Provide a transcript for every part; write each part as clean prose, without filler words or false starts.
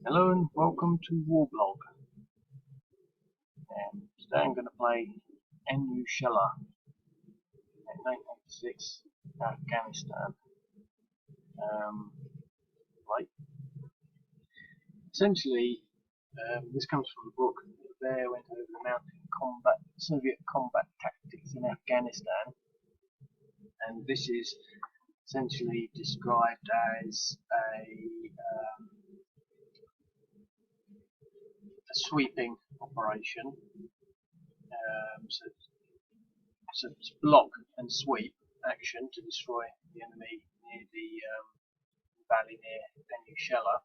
Hello and welcome to Warblog. Today I'm going to play Anushella in 1986 Afghanistan. Right. Essentially, this comes from the book. The bear went over the mountain combat Soviet combat tactics in Afghanistan, and this is essentially described as a sweeping operation. So it's block and sweep action to destroy the enemy near the valley near Anushella.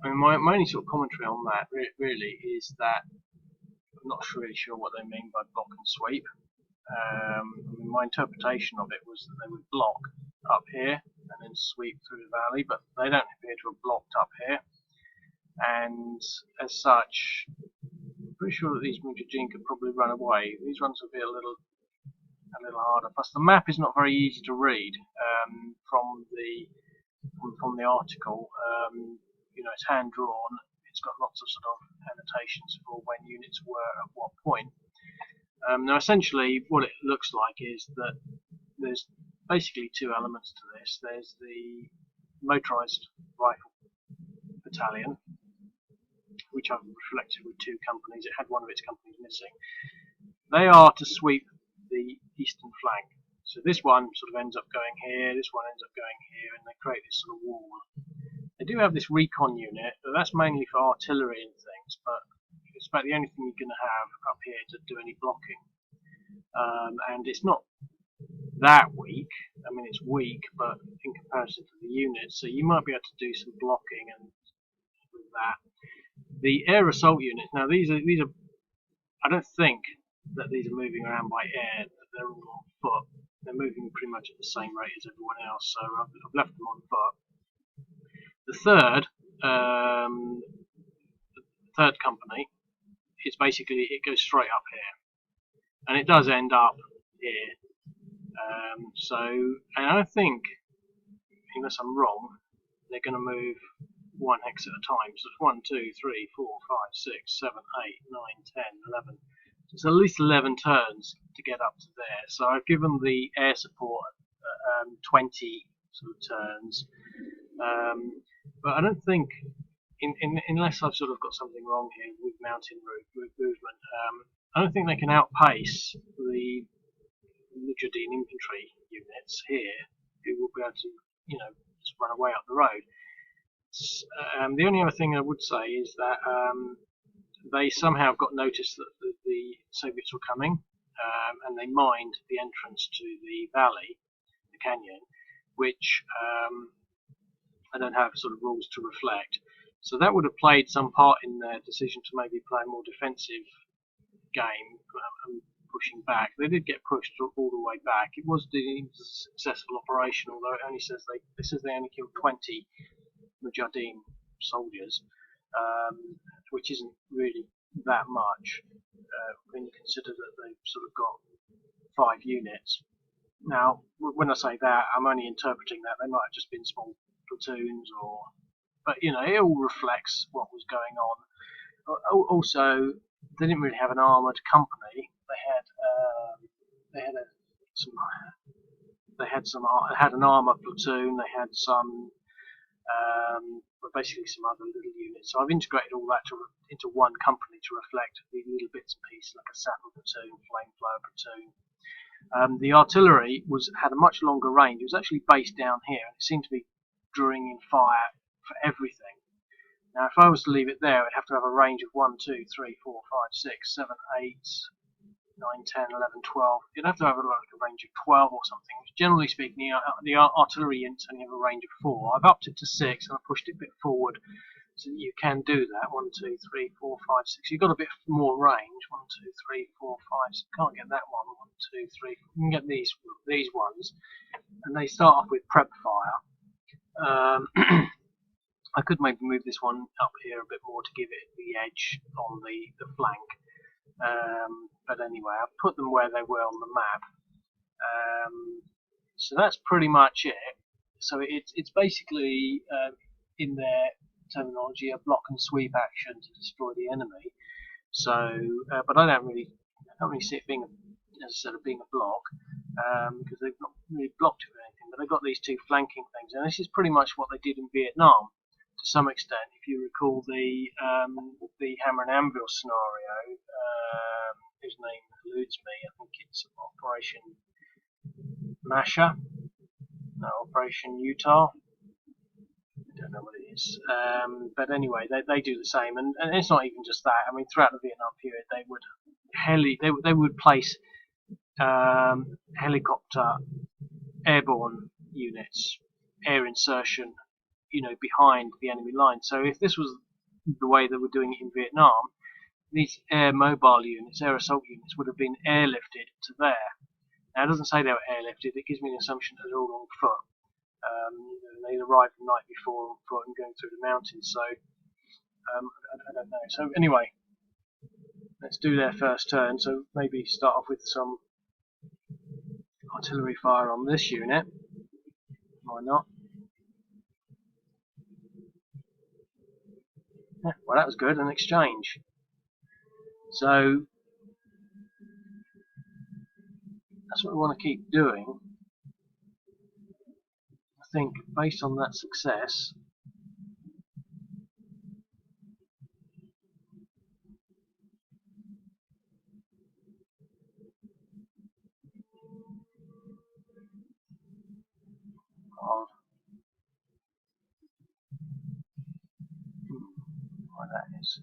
I mean, my only sort of commentary on that really is that I'm not really sure what they mean by block and sweep. I mean, my interpretation of it was that they would block up here and then sweep through the valley, but they don't appear to have blocked up here. And as such, I'm pretty sure that these Mujahideen could probably run away. These ones will be a little harder. Plus, the map is not very easy to read from the article. You know, it's hand drawn. It's got lots of sort of annotations for when units were at what point. Now, essentially, what it looks like is that there's basically two elements to this. There's the motorised rifle battalion, which I've reflected with two companies. It had one of its companies missing. They are to sweep the eastern flank. So this one sort of ends up going here, this one ends up going here, and they create this sort of wall. They do have this recon unit, but that's mainly for artillery and things, but it's about the only thing you're going to have up here to do any blocking. And it's not that weak. I mean, it's weak, but in comparison to the units, so you might be able to do some blocking and with that. The air assault units. Now these are. I don't think that these are moving around by air. They're all on foot. They're moving pretty much at the same rate as everyone else. So I've left them on foot. The third company is basically it goes straight up here, and it does end up here. And I don't think, unless I'm wrong, they're going to move one hex at a time. So it's 1, 2, 3, 4, 5, 6, 7, 8, 9, 10, 11. So it's at least 11 turns to get up to there. So I've given the air support 20 sort of turns. But I don't think, unless I've sort of got something wrong here with mountain route movement, I don't think they can outpace the Mujahideen infantry units here, who will be able to, you know, just run away up the road. The only other thing I would say is that they somehow got notice that the Soviets were coming, and they mined the entrance to the valley, the canyon, which I don't have sort of rules to reflect. So that would have played some part in their decision to maybe play a more defensive game and pushing back. They did get pushed all the way back. It was a successful operation, although it only says they only killed 20 Mujahideen soldiers, which isn't really that much when you consider that they've sort of got 5 units. Now, when I say that, I'm only interpreting that they might have just been small platoons, but you know, it all reflects what was going on. Also, they didn't really have an armoured company. They had an armour platoon. They had some. But basically some other little units. So I've integrated all that into one company to reflect the little bits and pieces, like a sapper platoon, flamethrower platoon. The artillery had a much longer range. It was actually based down here, and it seemed to be drawing in fire for everything. Now, if I was to leave it there, I'd have to have a range of 1, 2, 3, 4, 5, 6, 7, 8, 9, 10, 11, 12. You'd have to have like a range of 12 or something. Generally speaking, the artillery units only have a range of 4. I've upped it to 6 and I've pushed it a bit forward so that you can do that. 1, 2, 3, 4, 5, 6. You've got a bit more range. 1, 2, 3, 4, 5. So you can't get that one. 1, 2, 3. You can get these ones, and they start off with prep fire. I could maybe move this one up here a bit more to give it the edge on the flank. But anyway, I've put them where they were on the map. So that's pretty much it. So it's basically in their terminology, a block and sweep action to destroy the enemy. So, but I don't really see it being, as I said, being a block, because they've not really blocked it with anything. But they've got these two flanking things, and this is pretty much what they did in Vietnam to some extent. If you recall the hammer and anvil scenario, whose name eludes me, I think it's Operation Masha, no, Operation Utah. I don't know what it is, but anyway, they do the same, and it's not even just that. I mean, throughout the Vietnam period, they would place helicopter airborne units, air insertion, behind the enemy line. So if this was the way they were doing it in Vietnam, these air mobile units, air assault units, would have been airlifted to there. Now, it doesn't say they were airlifted. It gives me an assumption that they're all on foot. They arrived the night before on foot and going through the mountains. So I don't know. So anyway, let's do their first turn. So maybe start off with some artillery fire on this unit. Why not? Yeah, well, that was good. An exchange. So that's what we want to keep doing. I think based on that success, where that is.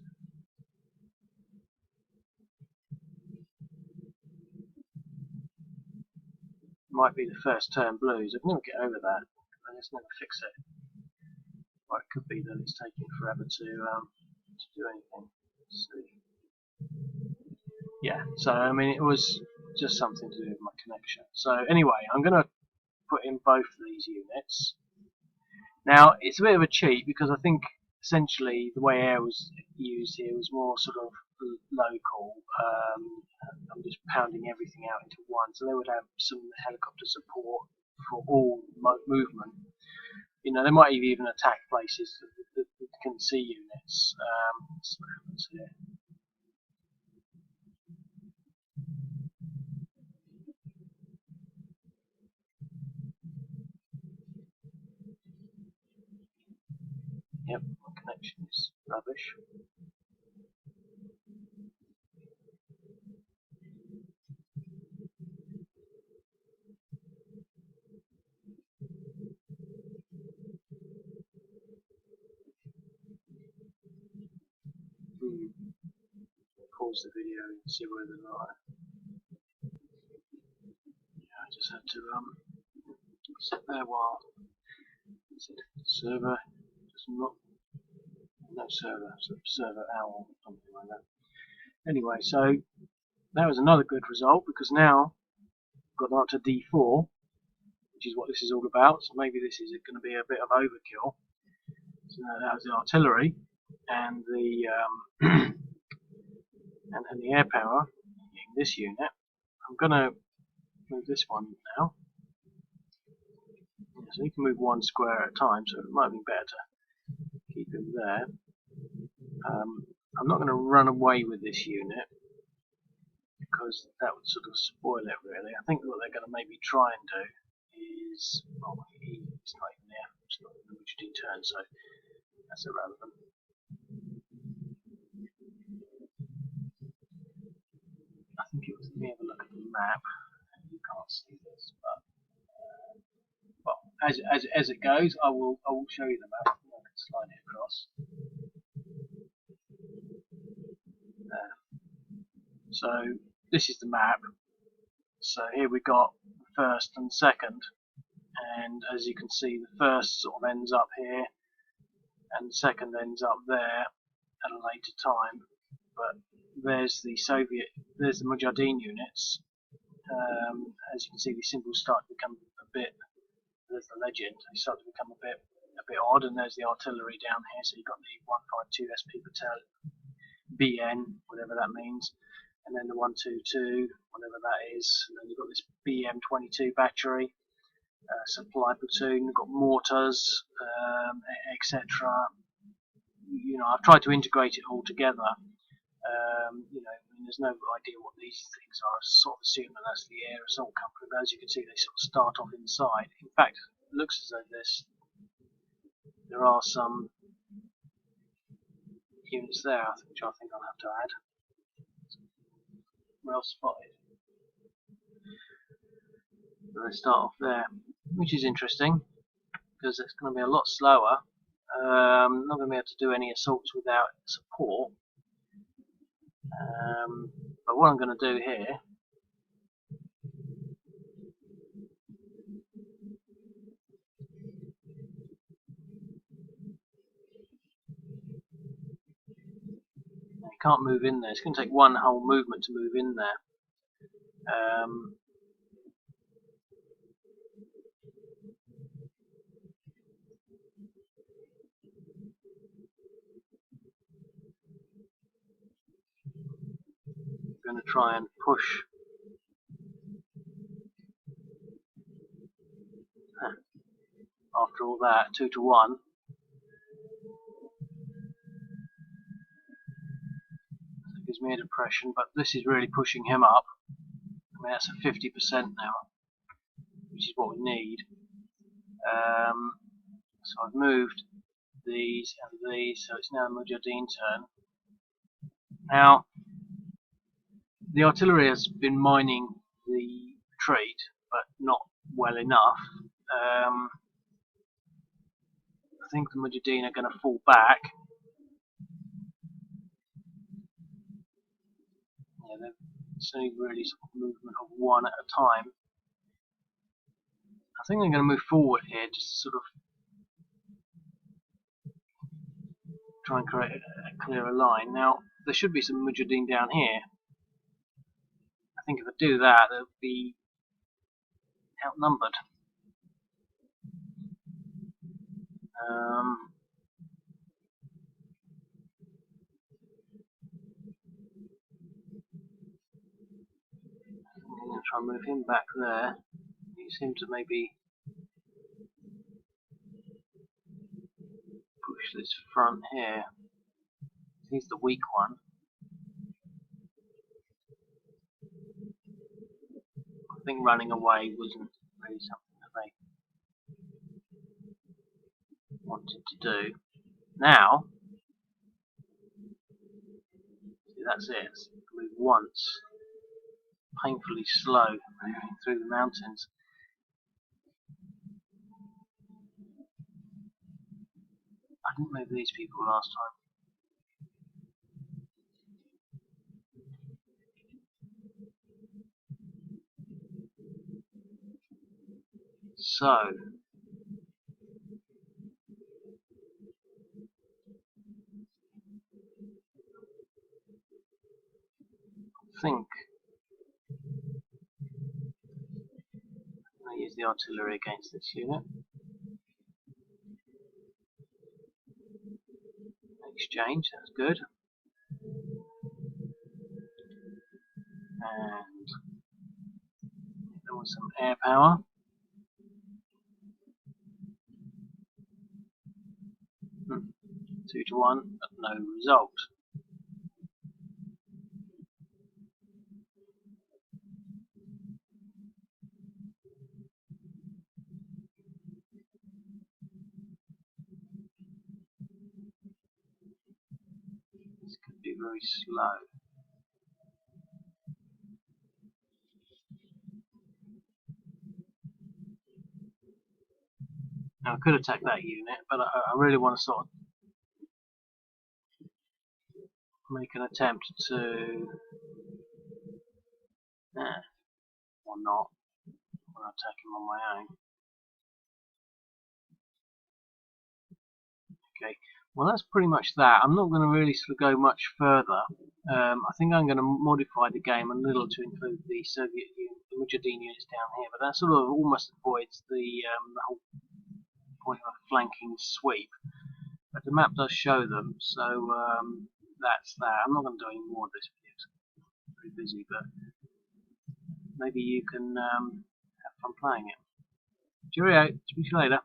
Might be the first turn blues. I can never get over that. I just never fix it. Or it could be that it's taking forever to do anything. Let's see. Yeah, so I mean it was just something to do with my connection. So anyway, I'm going to put in both of these units. Now it's a bit of a cheat because I think essentially the way air was used here was more sort of local. I'm just pounding everything out into one, so they would have some helicopter support for all movement. They might even attack places that can see units. So what happens here? Yep, my connection is rubbish. Pause the video and see whether or not. Yeah, I just had to sit there while server just not no server, so server owl, something like that. Anyway, so that was another good result because now I've got up to D4, which is what this is all about. So maybe this is going to be a bit of overkill. So that was the artillery and the and the air power in this unit. I'm going to move this one now. Yeah, so you can move one square at a time, so it might be better to keep him there. I'm not going to run away with this unit because that would sort of spoil it really. I think what they're going to maybe try and do is, well, he's not even there, it's not in the WD turn, so that's irrelevant. I think it was, let me have a look at the map. You can't see this, but well, as it goes, I will show you the map. I can slide it across. There. So this is the map. So here we got the first and second, and as you can see, the first sort of ends up here, and the second ends up there at a later time. But there's the Mujahideen units. As you can see, these symbols start to become a bit. There's the legend. They start to become a bit odd, and there's the artillery down here. So you've got the 152 SP Battalion, BN, whatever that means, and then the 122, whatever that is. And then you've got this BM22 battery, supply platoon. You've got mortars, etc. I've tried to integrate it all together. There's no idea what these things are. I sort of assume that that's the air assault company, but as you can see, they sort of start off inside. In fact, it looks as though there are some units there, which I think I'll have to add. Well spotted. So they start off there, which is interesting because it's going to be a lot slower. Not going to be able to do any assaults without support. But what I'm going to do here you can't move in there. It's going to take one whole movement to move in there. I'm going to try and push. After all that, 2 to 1. It gives me a depression, but this is really pushing him up. I mean, that's at 50% now, which is what we need. So I've moved these and these, so it's now Mujahideen's turn. Now, the artillery has been mining the retreat, but not well enough. I think the Mujahideen are going to fall back. Yeah, it's only really sort of movement of one at a time. I think they're going to move forward here, just sort of try and create a clearer line. Now, there should be some Mujahideen down here. I think if I do that, they'll be outnumbered. I'm going to try and move him back there. He seems to maybe push this front here. He's the weak one. I think running away wasn't really something that they wanted to do. Now, see, that's it. It's move once, painfully slow, moving through the mountains. I didn't move these people last time. So, I think I'm going to use the artillery against this unit. Exchange, that's good. And there was some air power. Hmm. 2 to 1, but no result. This could be very slow. Now I could attack that unit, but I really want to sort of make an attempt to, or not, when I attack him on my own. Okay, well that's pretty much that. I'm not going to really sort of go much further. I think I'm going to modify the game a little to include the Soviet unit, the Mujahideen units down here, but that sort of almost avoids the whole point of a flanking sweep. But the map does show them, so that's that. I'm not going to do any more of this video because I'm pretty busy, but maybe you can have fun playing it. Cheerio, speak to you later.